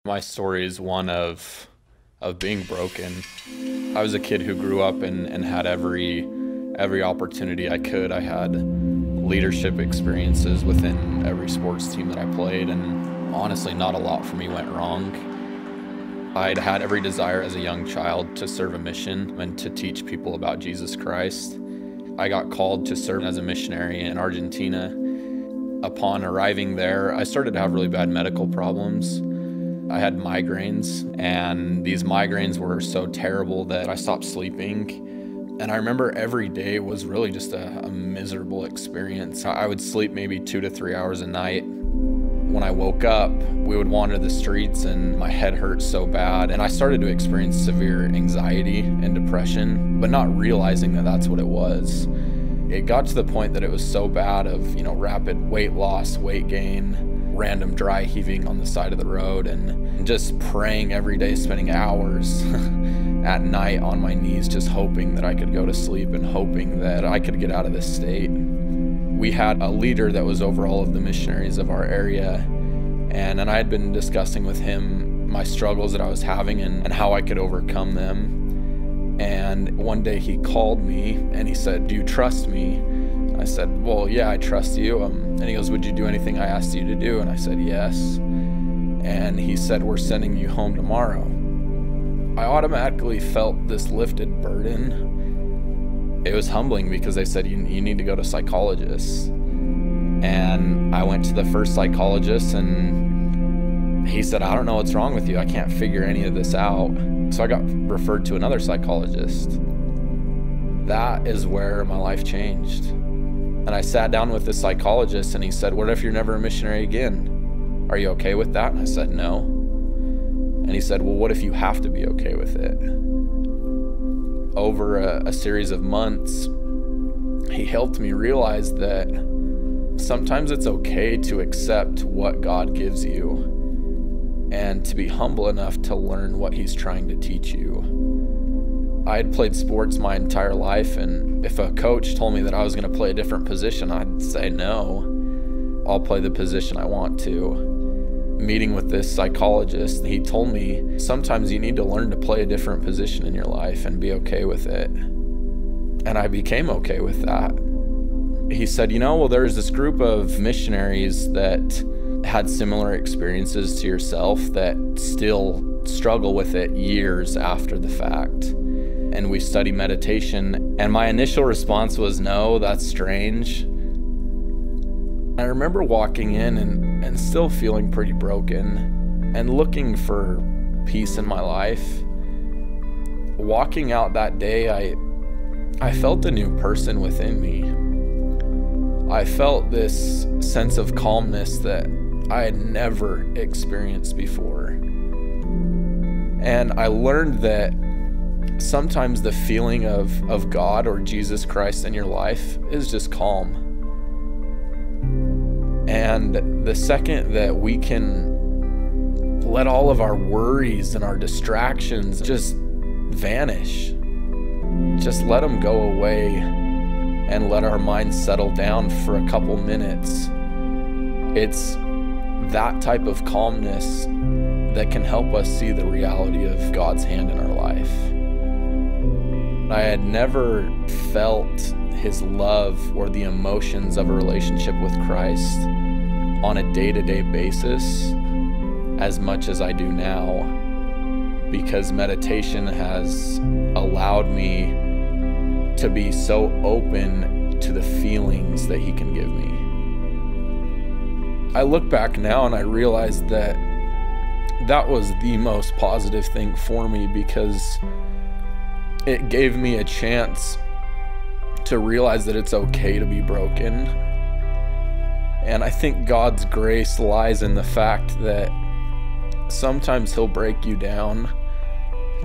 My story is one of being broken. I was a kid who grew up and had every opportunity I could. I had leadership experiences within every sports team that I played, and honestly, not a lot for me went wrong. I'd had every desire as a young child to serve a mission and to teach people about Jesus Christ. I got called to serve as a missionary in Argentina. Upon arriving there, I started to have really bad medical problems. I had migraines, and these migraines were so terrible that I stopped sleeping. And I remember every day was really just a miserable experience. I would sleep maybe 2 to 3 hours a night. When I woke up, we would wander the streets and my head hurt so bad. And I started to experience severe anxiety and depression, but not realizing that that's what it was. It got to the point that it was so bad of, rapid weight loss, weight gain, random dry heaving on the side of the road, and just praying every day, spending hours at night on my knees, just hoping that I could go to sleep and hoping that I could get out of this state. We had a leader that was over all of the missionaries of our area, and I had been discussing with him my struggles that I was having and how I could overcome them. And one day he called me and he said, "Do you trust me?" I said, "Well, yeah, I trust you." And he goes, "Would you do anything I asked you to do?" And I said, "Yes." And he said, "We're sending you home tomorrow." I automatically felt this lifted burden. It was humbling because they said, you need to go to psychologists. And I went to the first psychologist and he said, "I don't know what's wrong with you. I can't figure any of this out." So I got referred to another psychologist. That is where my life changed. And I sat down with this psychologist and he said, "What if you're never a missionary again? Are you okay with that?" And I said, "No." And he said, "Well, what if you have to be okay with it?" Over a series of months, he helped me realize that sometimes it's okay to accept what God gives you and to be humble enough to learn what he's trying to teach you. I had played sports my entire life, and if a coach told me that I was going to play a different position, I'd say no. I'll play the position I want to. Meeting with this psychologist, he told me sometimes you need to learn to play a different position in your life and be okay with it. And I became okay with that. He said, well, there's this group of missionaries that had similar experiences to yourself that still struggle with it years after the fact. And we study meditation, and my initial response was, "No, that's strange." I remember walking in and still feeling pretty broken and looking for peace in my life. Walking out that day, I felt a new person within me. I felt this sense of calmness that I had never experienced before. And I learned that sometimes the feeling of God or Jesus Christ in your life is just calm. And the second that we can let all of our worries and our distractions just vanish, just let them go away and let our minds settle down for a couple minutes, it's that type of calmness that can help us see the reality of God's hand in our life. I had never felt his love or the emotions of a relationship with Christ on a day-to-day basis as much as I do now, because meditation has allowed me to be so open to the feelings that he can give me. I look back now and I realize that that was the most positive thing for me, because it gave me a chance to realize that it's okay to be broken. And I think God's grace lies in the fact that sometimes he'll break you down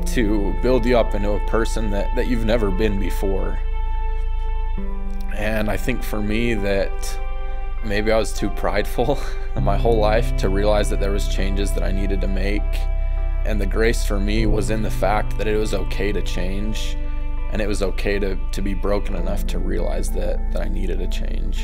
to build you up into a person that you've never been before. And I think for me that maybe I was too prideful in my whole life to realize that there was changes that I needed to make. And the grace for me was in the fact that it was okay to change, and it was okay to be broken enough to realize that I needed a change.